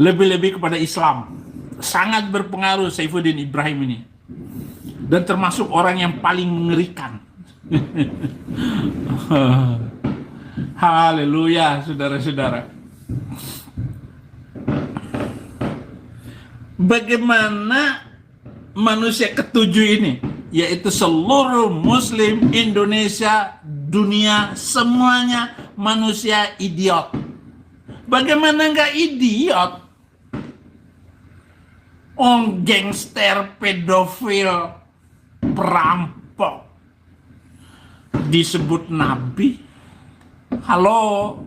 lebih-lebih kepada Islam. Sangat berpengaruh Saifuddin Ibrahim ini, dan termasuk orang yang paling mengerikan. Haleluya, saudara-saudara. Bagaimana manusia ketujuh ini, yaitu seluruh muslim Indonesia, dunia, semuanya manusia idiot. Bagaimana nggak idiot? Gangster, pedofil, perampok disebut nabi. Halo,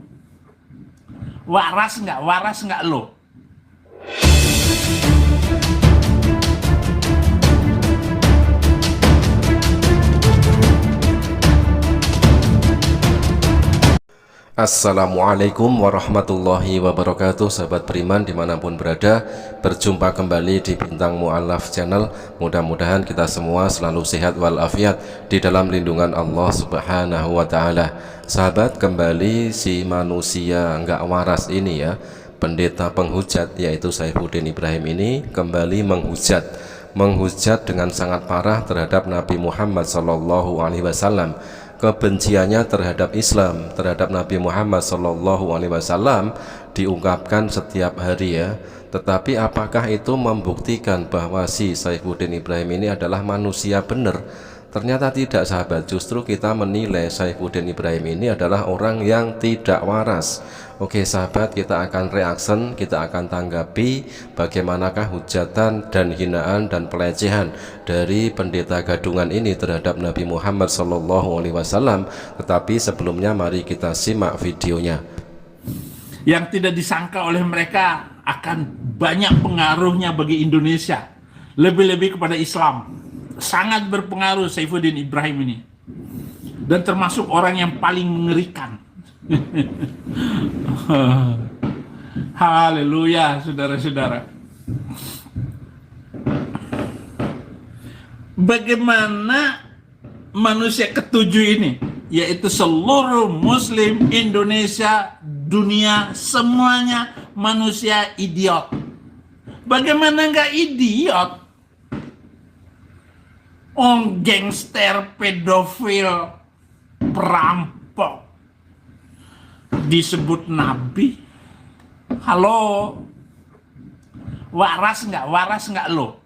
waras nggak lo? Assalamualaikum warahmatullahi wabarakatuh. Sahabat beriman dimanapun berada, berjumpa kembali di Bintang Mu'allaf Channel. Mudah-mudahan kita semua selalu sehat walafiat di dalam lindungan Allah Subhanahu wa ta'ala. Sahabat, kembali si manusia nggak waras ini ya, pendeta penghujat yaitu Saifuddin Ibrahim ini kembali menghujat dengan sangat parah terhadap Nabi Muhammad SAW. Kebenciannya terhadap Islam, terhadap Nabi Muhammad SAW diungkapkan setiap hari ya. Tetapi apakah itu membuktikan bahwa si Saifuddin Ibrahim ini adalah manusia benar? Ternyata tidak, sahabat. Justru kita menilai Saifuddin Ibrahim ini adalah orang yang tidak waras. Oke sahabat, kita akan reaction, kita akan tanggapi bagaimanakah hujatan dan hinaan dan pelecehan dari pendeta gadungan ini terhadap Nabi Muhammad SAW. Tetapi sebelumnya mari kita simak videonya. Yang tidak disangka oleh mereka akan banyak pengaruhnya bagi Indonesia, lebih-lebih kepada Islam. Sangat berpengaruh Saifuddin Ibrahim ini, dan termasuk orang yang paling mengerikan. Haleluya, saudara-saudara. Bagaimana manusia ketujuh ini, yaitu seluruh muslim Indonesia, dunia, semuanya manusia idiot. Bagaimana nggak idiot? Gangster, pedofil, perampok disebut nabi. Halo, waras nggak lo?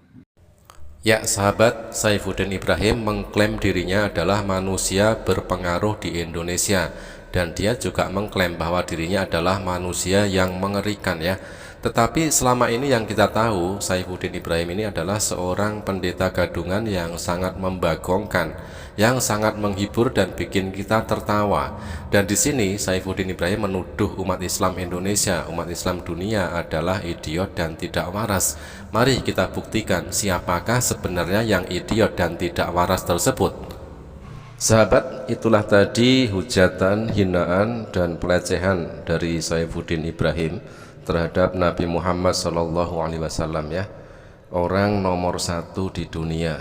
Ya sahabat, Saifuddin Ibrahim mengklaim dirinya adalah manusia berpengaruh di Indonesia, dan dia juga mengklaim bahwa dirinya adalah manusia yang mengerikan ya. Tetapi selama ini yang kita tahu, Saifuddin Ibrahim ini adalah seorang pendeta gadungan yang sangat membagongkan, yang sangat menghibur dan bikin kita tertawa. Dan di sini Saifuddin Ibrahim menuduh umat Islam Indonesia, umat Islam dunia adalah idiot dan tidak waras. Mari kita buktikan siapakah sebenarnya yang idiot dan tidak waras tersebut. Sahabat, itulah tadi hujatan, hinaan, dan pelecehan dari Saifuddin Ibrahim terhadap Nabi Muhammad SAW ya. Orang nomor satu di dunia,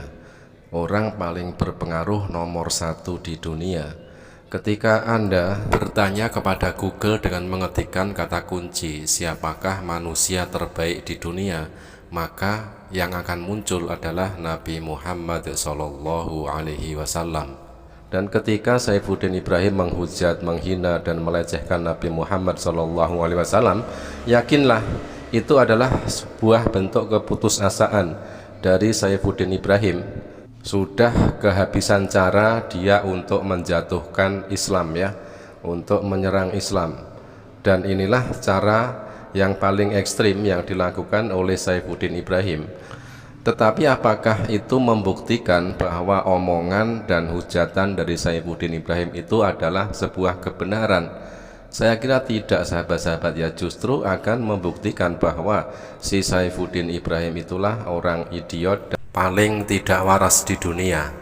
orang paling berpengaruh nomor satu di dunia. Ketika Anda bertanya kepada Google dengan mengetikkan kata kunci siapakah manusia terbaik di dunia, maka yang akan muncul adalah Nabi Muhammad SAW. Dan ketika Saifuddin Ibrahim menghujat, menghina, dan melecehkan Nabi Muhammad SAW, yakinlah itu adalah sebuah bentuk keputusasaan dari Saifuddin Ibrahim. Sudah kehabisan cara dia untuk menjatuhkan Islam ya, untuk menyerang Islam. Dan inilah cara yang paling ekstrim yang dilakukan oleh Saifuddin Ibrahim. Tetapi apakah itu membuktikan bahwa omongan dan hujatan dari Saifuddin Ibrahim itu adalah sebuah kebenaran? Saya kira tidak, sahabat-sahabat ya. Justru akan membuktikan bahwa si Saifuddin Ibrahim itulah orang idiot dan paling tidak waras di dunia.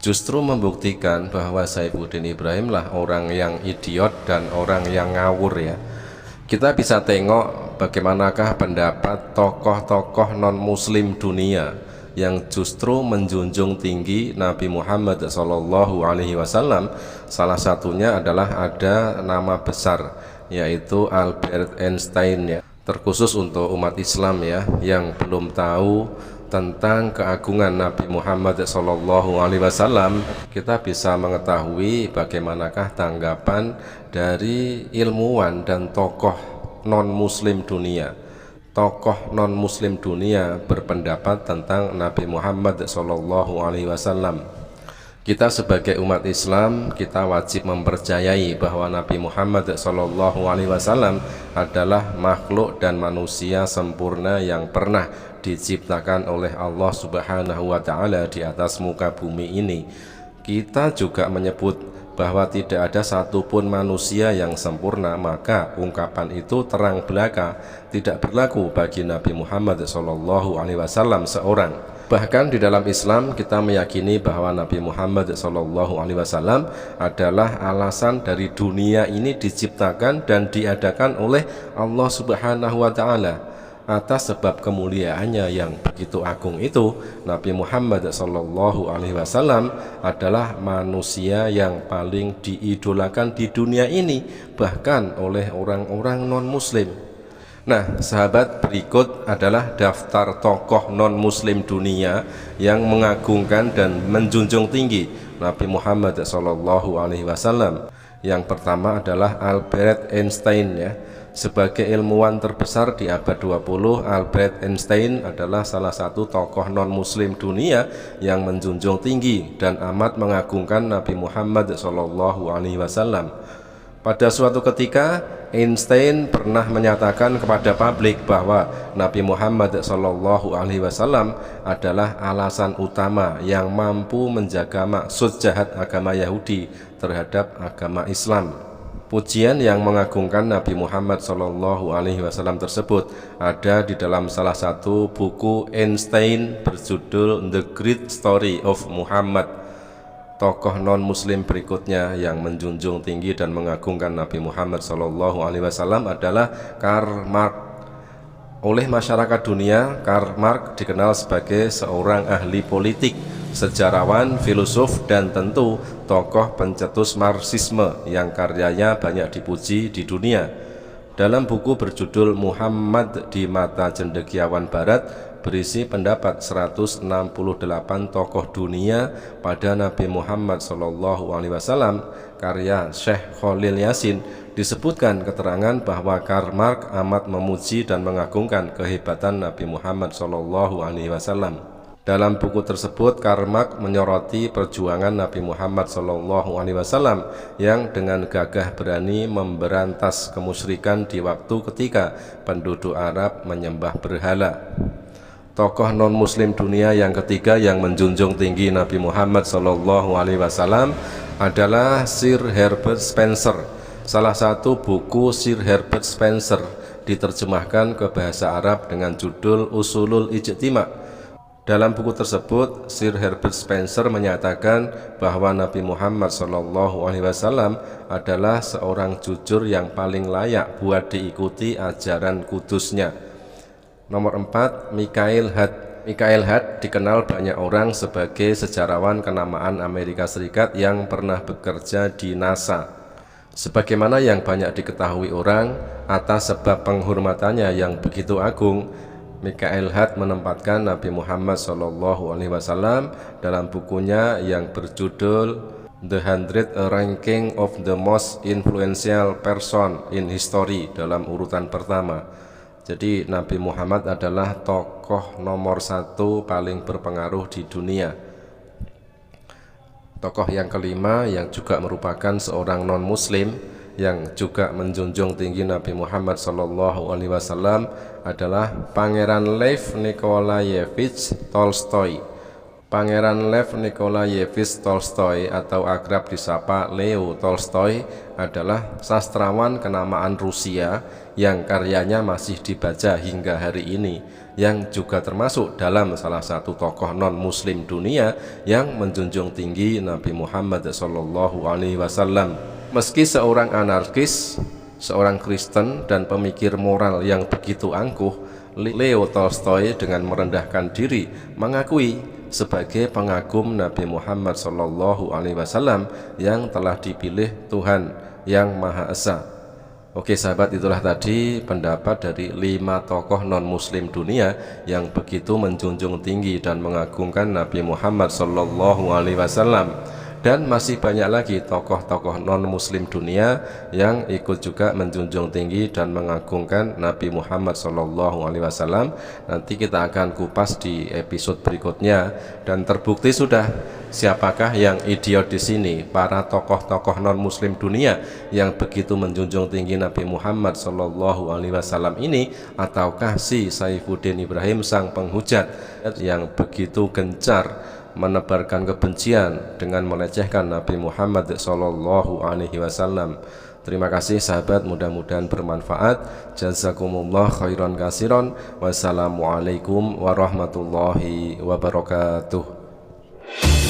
Justru membuktikan bahwa Saifuddin Ibrahim lah orang yang idiot dan orang yang ngawur ya. Kita bisa tengok bagaimanakah pendapat tokoh-tokoh non-muslim dunia yang justru menjunjung tinggi Nabi Muhammad SAW. Salah satunya adalah ada nama besar yaitu Albert Einstein ya. terkhusus untuk umat Islam ya yang belum tahu tentang keagungan Nabi Muhammad SAW, kita bisa mengetahui bagaimanakah tanggapan dari ilmuwan dan tokoh non-muslim dunia. Tokoh non-muslim dunia berpendapat tentang Nabi Muhammad SAW. Kita sebagai umat Islam, kita wajib mempercayai bahwa Nabi Muhammad SAW adalah makhluk dan manusia sempurna yang pernah diciptakan oleh Allah Subhanahu wa Ta'ala di atas muka bumi ini. Kita juga menyebut bahwa tidak ada satupun manusia yang sempurna, maka ungkapan itu terang belaka tidak berlaku bagi Nabi Muhammad SAW seorang. Bahkan di dalam Islam kita meyakini bahwa Nabi Muhammad SAW adalah alasan dari dunia ini diciptakan dan diadakan oleh Allah Subhanahu wa Ta'ala. Atas sebab kemuliaannya yang begitu agung itu, Nabi Muhammad SAW adalah manusia yang paling diidolakan di dunia ini, bahkan oleh orang-orang non-muslim. Nah, sahabat, berikut adalah daftar tokoh non-muslim dunia yang mengagungkan dan menjunjung tinggi Nabi Muhammad SAW. Yang pertama adalah Albert Einstein ya. Sebagai ilmuwan terbesar di abad 20, Albert Einstein adalah salah satu tokoh non-muslim dunia yang menjunjung tinggi dan amat mengagungkan Nabi Muhammad SAW. Pada suatu ketika, Einstein pernah menyatakan kepada publik bahwa Nabi Muhammad SAW adalah alasan utama yang mampu menjaga maksud jahat agama Yahudi terhadap agama Islam. Pujian yang mengagungkan Nabi Muhammad SAW tersebut ada di dalam salah satu buku Einstein berjudul The Great Story of Muhammad. Tokoh non-muslim berikutnya yang menjunjung tinggi dan mengagungkan Nabi Muhammad SAW adalah Karl Marx. Oleh masyarakat dunia, Karl Marx dikenal sebagai seorang ahli politik, sejarawan, filosof, dan tentu tokoh pencetus Marxisme yang karyanya banyak dipuji di dunia. Dalam buku berjudul Muhammad di Mata Cendekiawan Barat, berisi pendapat 168 tokoh dunia pada Nabi Muhammad SAW, karya Syekh Khalil Yasin, disebutkan keterangan bahwa Karl Marx amat memuji dan mengagungkan kehebatan Nabi Muhammad SAW. Dalam buku tersebut, Karl Marx menyoroti perjuangan Nabi Muhammad SAW yang dengan gagah berani memberantas kemusyrikan di waktu ketika penduduk Arab menyembah berhala. Tokoh non-muslim dunia yang ketiga yang menjunjung tinggi Nabi Muhammad SAW adalah Sir Herbert Spencer. Salah satu buku Sir Herbert Spencer diterjemahkan ke bahasa Arab dengan judul Usulul Ijtima'. Dalam buku tersebut, Sir Herbert Spencer menyatakan bahwa Nabi Muhammad SAW adalah seorang jujur yang paling layak buat diikuti ajaran kudusnya. Nomor 4, Michael Hart. Michael Hart dikenal banyak orang sebagai sejarawan kenamaan Amerika Serikat yang pernah bekerja di NASA. Sebagaimana yang banyak diketahui orang, atas sebab penghormatannya yang begitu agung, Michael Hart menempatkan Nabi Muhammad SAW dalam bukunya yang berjudul The 100 Ranking of the Most Influential Person in History dalam urutan pertama. Jadi Nabi Muhammad adalah tokoh nomor 1 paling berpengaruh di dunia. Tokoh yang kelima yang juga merupakan seorang non-muslim yang juga menjunjung tinggi Nabi Muhammad SAW adalah Pangeran Lev Nikolayevich Tolstoy. Pangeran Lev Nikolayevich Tolstoy atau akrab disapa Leo Tolstoy adalah sastrawan kenamaan Rusia yang karyanya masih dibaca hingga hari ini, yang juga termasuk dalam salah satu tokoh non-muslim dunia yang menjunjung tinggi Nabi Muhammad SAW. Meski seorang anarkis, seorang Kristen dan pemikir moral yang begitu angkuh, Leo Tolstoy dengan merendahkan diri mengakui sebagai pengagum Nabi Muhammad SAW yang telah dipilih Tuhan yang Maha Esa. Oke sahabat, itulah tadi pendapat dari 5 tokoh non-muslim dunia yang begitu menjunjung tinggi dan mengagungkan Nabi Muhammad SAW. Dan masih banyak lagi tokoh-tokoh non-muslim dunia yang ikut juga menjunjung tinggi dan mengagungkan Nabi Muhammad SAW. Nanti kita akan kupas di episode berikutnya, dan terbukti sudah siapakah yang idiot di sini, para tokoh-tokoh non-muslim dunia yang begitu menjunjung tinggi Nabi Muhammad SAW ini, ataukah si Saifuddin Ibrahim sang penghujat yang begitu gencar menebarkan kebencian dengan melecehkan Nabi Muhammad SAW. Terima kasih sahabat, mudah-mudahan bermanfaat. Jazakumullah khairan kasiron. Wassalamualaikum warahmatullahi wabarakatuh.